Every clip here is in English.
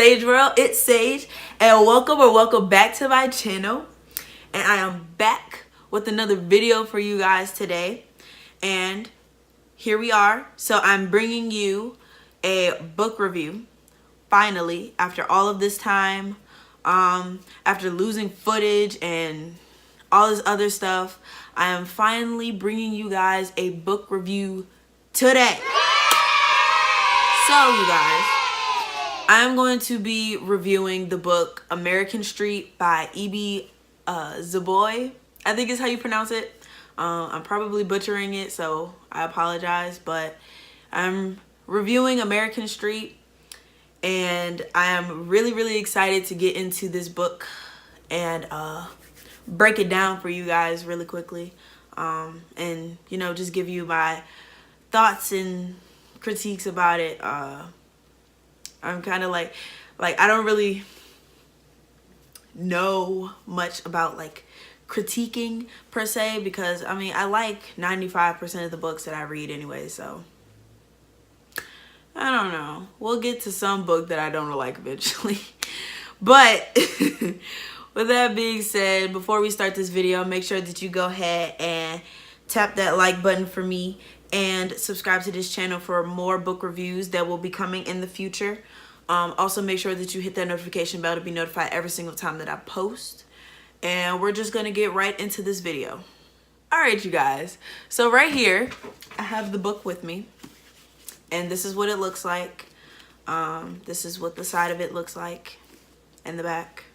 Sage World? It's Sage, and welcome back to my channel. And I am back with another video for you guys today. And here we are. So I'm bringing you a book review. Finally, after all of this time, after losing footage and all this other stuff, I am finally bringing you guys a book review today. So you guys, I'm going to be reviewing the book American Street by E.B. Szabo. I think is how you pronounce it. I'm probably butchering it, so I apologize, but I'm reviewing American Street, and I am really excited to get into this book and break it down for you guys really quickly, and you know, just give you my thoughts and critiques about it. I'm kind of like I don't really know much about like critiquing per se, because I mean, I like 95% of the books that I read anyway, so I don't know. We'll get to some book that I don't like eventually. But with that being said, before we start this video, make sure that you go ahead and tap that like button for me and subscribe to this channel for more book reviews that will be coming in the future. Also make sure that you hit that notification bell to be notified every single time that I post. And we're just gonna get right into this video. All right, you guys. So right here, I have the book with me, and this is what it looks like. This is what the side of it looks like, and the back.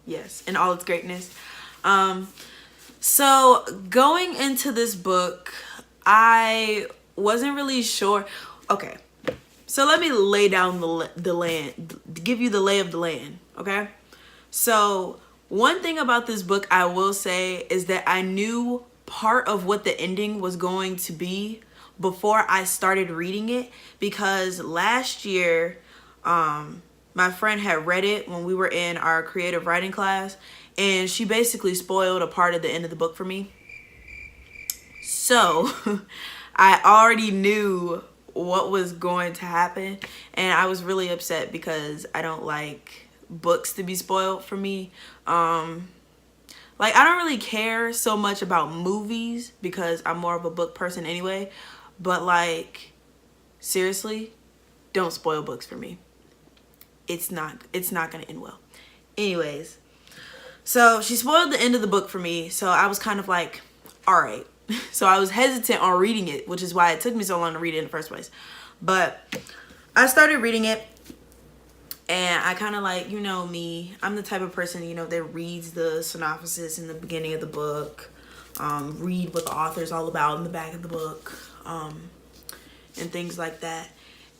Yes, in all its greatness. So going into this book, I wasn't really sure. Okay, so let me lay down the land, give you the lay of the land, okay? So one thing about this book I will say is that I knew part of what the ending was going to be before I started reading it, because last year my friend had read it when we were in our creative writing class, and she basically spoiled a part of the end of the book for me. So I already knew what was going to happen, and I was really upset because I don't like books to be spoiled for me. Like, I don't really care so much about movies because I'm more of a book person anyway, but like, seriously, don't spoil books for me. It's not gonna end well. Anyways, so she spoiled the end of the book for me, so I was kind of like, all right. So I was hesitant on reading it, which is why it took me so long to read it in the first place. But I started reading it, and I kind of like, you know me, I'm the type of person, you know, that reads the synopsis in the beginning of the book, read what the author's all about in the back of the book, and things like that.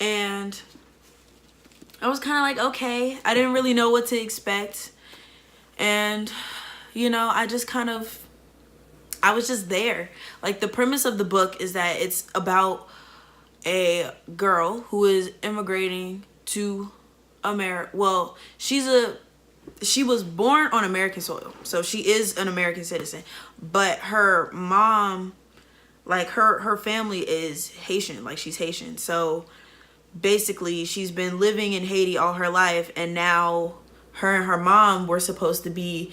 And I was kind of like, okay, I didn't really know what to expect. And, you know, I was just there. Like, the premise of the book is that it's about a girl who is immigrating to America. Well, she was born on American soil, so she is an American citizen, but her mom, like her family is Haitian, like she's Haitian. So basically she's been living in Haiti all her life, and now her and her mom were supposed to be,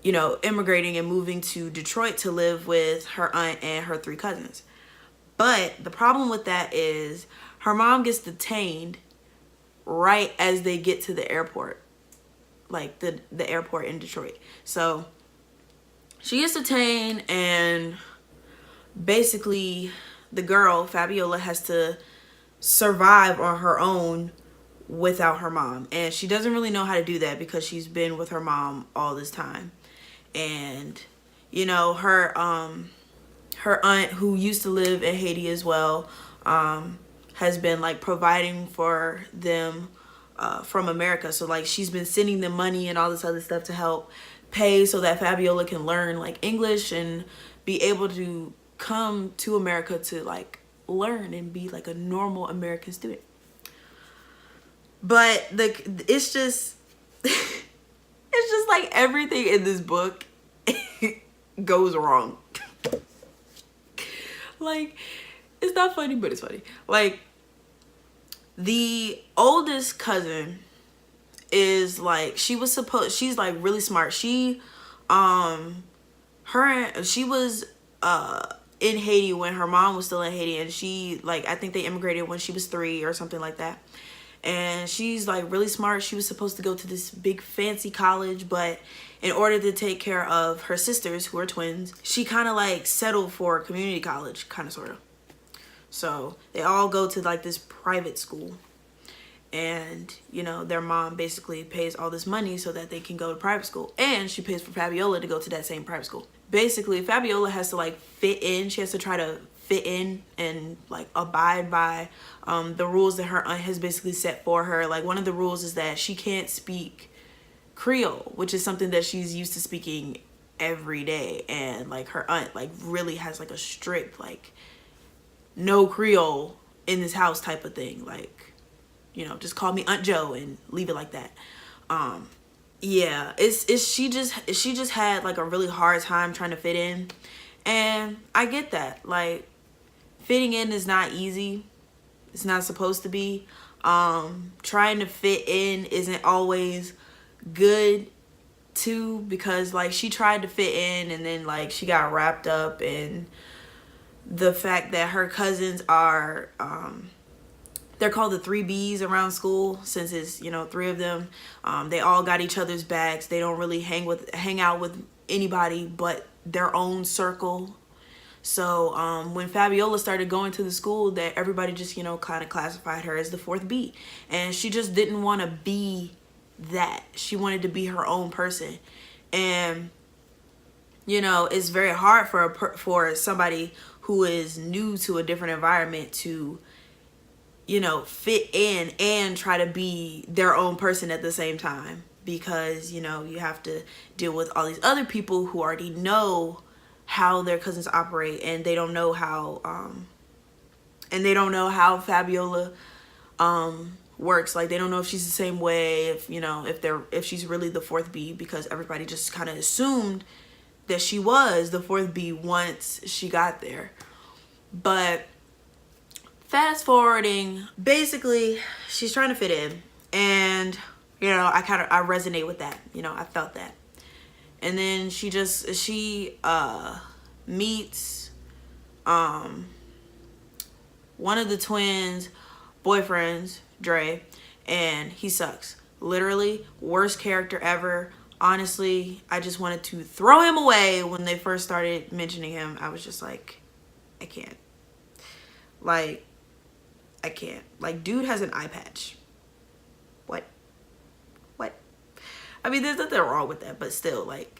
you know, immigrating and moving to Detroit to live with her aunt and her 3 cousins. But the problem with that is her mom gets detained right as they get to the airport, like the airport in Detroit. So she gets detained, and basically the girl, Fabiola, has to survive on her own without her mom. And she doesn't really know how to do that because she's been with her mom all this time. And, you know, her aunt, who used to live in Haiti as well, has been like providing for them from America. So like, she's been sending them money and all this other stuff to help pay so that Fabiola can learn like English and be able to come to America to like learn and be like a normal American student. But it's just it's just like everything in this book goes wrong. Like, it's not funny, but it's funny. Like, The oldest cousin is like, she's like really smart. She was in Haiti when her mom was still in Haiti, and she, like, I think they immigrated when she was 3 or something like that. And she's like really smart. She was supposed to go to this big fancy college, but in order to take care of her sisters, who are twins, she kind of like settled for a community college, kind of, sort of. So they all go to like this private school, and you know, their mom basically pays all this money so that they can go to private school, and she pays for Fabiola to go to that same private school. Basically, Fabiola has to like fit in. She has to try to fit in and like abide by the rules that her aunt has basically set for her. Like, one of the rules is that she can't speak Creole, which is something that she's used to speaking every day, and like her aunt like really has like a strict, like, no Creole in this house type of thing. Like, you know, just call me Aunt Joe and leave it like that. Yeah, she just had like a really hard time trying to fit in, and I get that. Like, fitting in is not easy. It's not supposed to be. Trying to fit in isn't always good too, because like she tried to fit in, and then like she got wrapped up in the fact that her cousins are they're called the 3Bs around school, since it's, you know, 3 of them. They all got each other's backs. They don't really hang out with anybody but their own circle. So when Fabiola started going to the school, that everybody just, you know, kind of classified her as the 4th B, and she just didn't want to be that. She wanted to be her own person. And you know, it's very hard for somebody who is new to a different environment to, you know, fit in and try to be their own person at the same time, because, you know, you have to deal with all these other people who already know how their cousins operate, and they don't know how Fabiola works. Like, they don't know if she's the same way, if, you know, if she's really the 4th B, because everybody just kind of assumed that she was the 4th B once she got there. But fast forwarding, basically she's trying to fit in, and you know, I resonate with that. You know, I felt that. And then she meets one of the twins' boyfriends, Dre, and he sucks. Literally worst character ever. Honestly, I just wanted to throw him away when they first started mentioning him. I was just like, I can't. Like, I can't. Like, dude has an eye patch. What? I mean, there's nothing wrong with that, but still, like,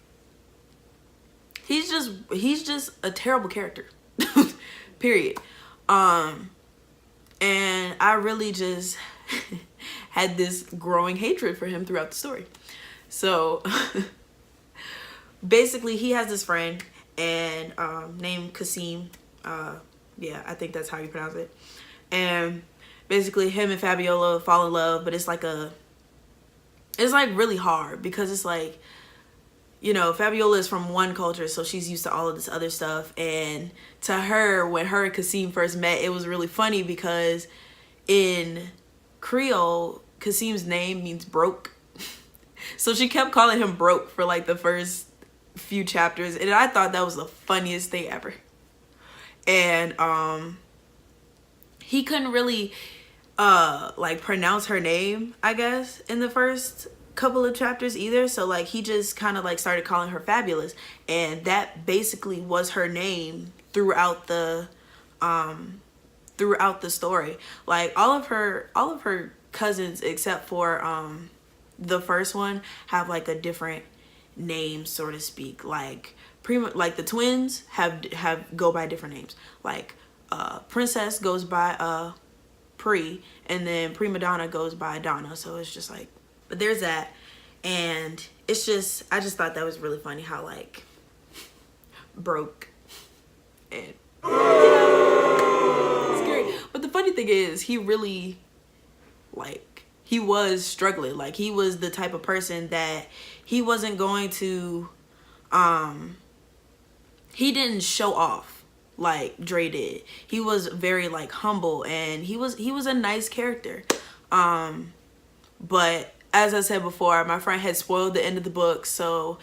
he's just a terrible character. Period. And I really just had this growing hatred for him throughout the story. So basically, he has this friend and named Kasim. Yeah, I think that's how you pronounce it. And basically, him and Fabiola fall in love, but it's like really hard, because it's like, you know, Fabiola is from one culture, so she's used to all of this other stuff. And to her, when her and Kasim first met, it was really funny, because in Creole, Kasim's name means broke. So she kept calling him broke for like the first few chapters, and I thought that was the funniest thing ever. And he couldn't really like pronounce her name, I guess, in the first couple of chapters either. So like, he just kind of like started calling her Fabulous, and that basically was her name throughout the story. Like, all of her cousins, except for the first one, have like a different name, so to speak. Like the twins go by different names. Like Princess goes by Pri, and then Prima Donna goes by Donna. So it's just like, but there's that. And it's just, I just thought that was really funny how like broke and scary. But the funny thing is, he really, like, he was struggling. Like, he was the type of person that he wasn't going to he didn't show off. like Dre did. He was very like humble, and he was a nice character. But as I said before, my friend had spoiled the end of the book, so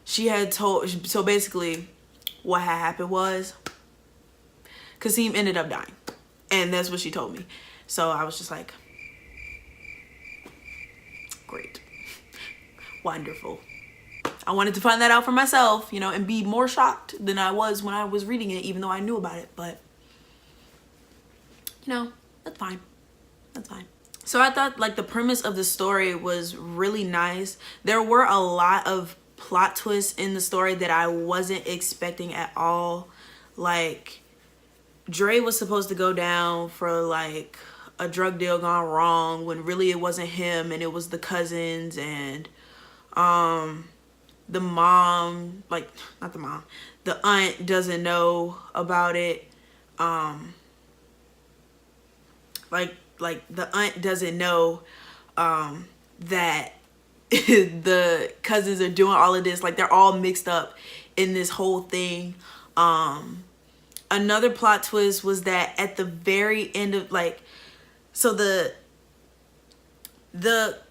she had told, so basically what had happened was Kasim ended up dying, and that's what she told me. So I was just like, great, wonderful. I wanted to find that out for myself, you know, and be more shocked than I was when I was reading it, even though I knew about it. But, you know, that's fine. That's fine. So I thought like the premise of the story was really nice. There were a lot of plot twists in the story that I wasn't expecting at all. Like, Dre was supposed to go down for like a drug deal gone wrong when really it wasn't him, and it was the cousins, and the mom, like, not the mom, the aunt doesn't know about it. Like the aunt doesn't know that the cousins are doing all of this. Like, they're all mixed up in this whole thing. Another plot twist was that at the very end of, like, so the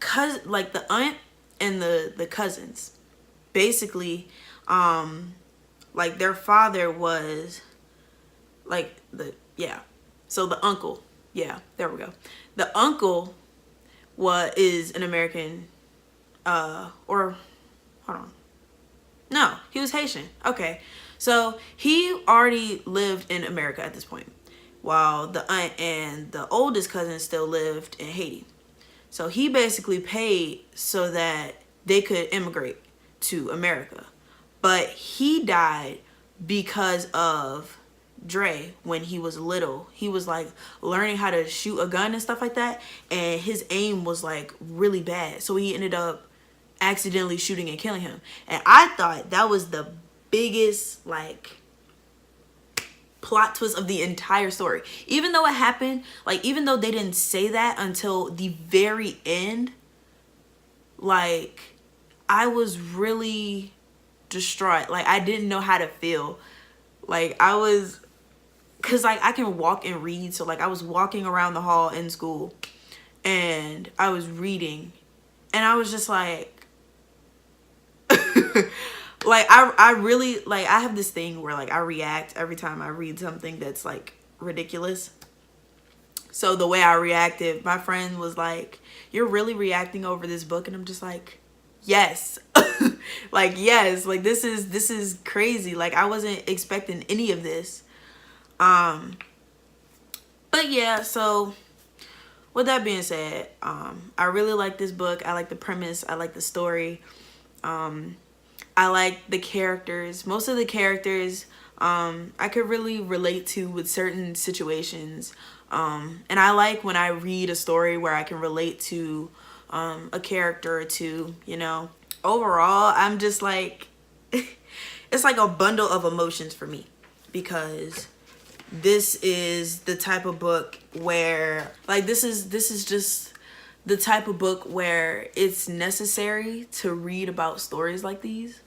cousin, like the aunt and the cousins, basically, like their father was like so the uncle, there we go. The uncle is an American, or hold on, no, he was Haitian. Okay, so he already lived in America at this point, while the aunt and the oldest cousin still lived in Haiti. So he basically paid so that they could immigrate to America. But he died because of Dre when he was little. He was like learning how to shoot a gun and stuff like that, and his aim was like really bad. So he ended up accidentally shooting and killing him. And I thought that was the biggest like plot twist of the entire story. Even though it happened, like, even though they didn't say that until the very end, like, I was really distraught. Like, I didn't know how to feel. Like, I was, because like I can walk and read, so like I was walking around the hall in school and I was reading, and I was just like like I really, like, I have this thing where like I react every time I read something that's like ridiculous. So the way I reacted, my friend was like, "You're really reacting over this book?" And I'm just like, yes. Like, yes, like this is crazy. Like, I wasn't expecting any of this. But yeah, so with that being said, I really like this book. I like the premise. I like the story. I like the characters. Most of the characters I could really relate to with certain situations. And I like when I read a story where I can relate to a character or two, you know. Overall, I'm just like, it's like a bundle of emotions for me, because this is the type of book where, like, this is just the type of book where it's necessary to read about stories like these,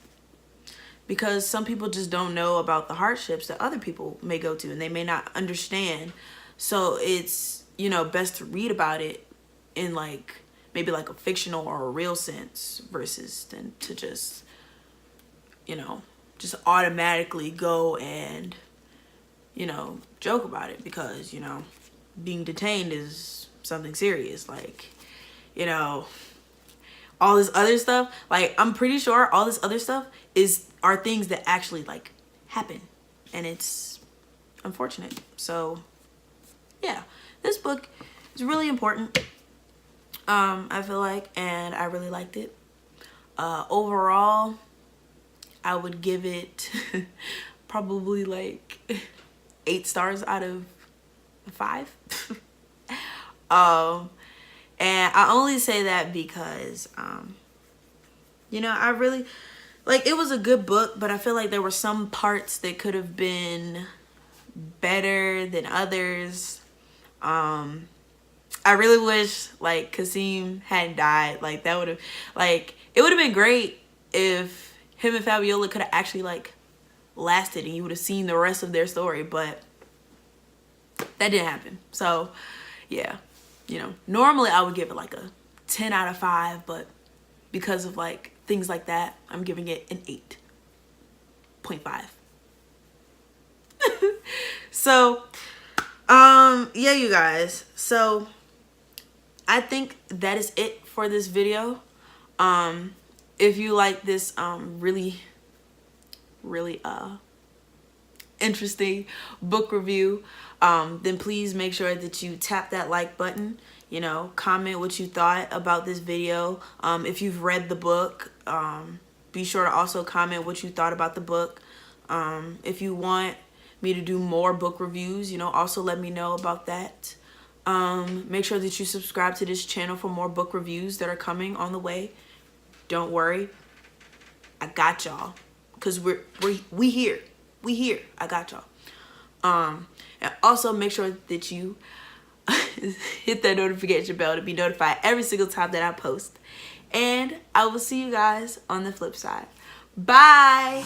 because some people just don't know about the hardships that other people may go to, and they may not understand. So it's, you know, best to read about it in like maybe like a fictional or a real sense, versus than to just, you know, just automatically go and, you know, joke about it, because, you know, being detained is something serious. Like, you know, all this other stuff, like, I'm pretty sure all this other stuff are things that actually like happen, and it's unfortunate. So yeah, this book is really important, I feel like, and I really liked it. Overall, I would give it probably like 8 stars out of 5. And I only say that because, you know, I really, like, it was a good book, but I feel like there were some parts that could have been better than others. I really wish, like, Kasim hadn't died. Like, that would have, like, it would have been great if him and Fabiola could have actually, like, lasted and you would have seen the rest of their story, but that didn't happen. So yeah, you know, normally I would give it like a 10 out of 5, but because of like things like that, I'm giving it an 8.5. So yeah, you guys, so I think that is it for this video. If you like this really interesting book review, then please make sure that you tap that like button, you know, comment what you thought about this video. If you've read the book, be sure to also comment what you thought about the book. If you want me to do more book reviews, you know, also let me know about that. Make sure that you subscribe to this channel for more book reviews that are coming on the way. Don't worry, I got y'all, because we here. I got y'all. And also make sure that you hit that notification bell to be notified every single time that I post. And I will see you guys on the flip side. Bye.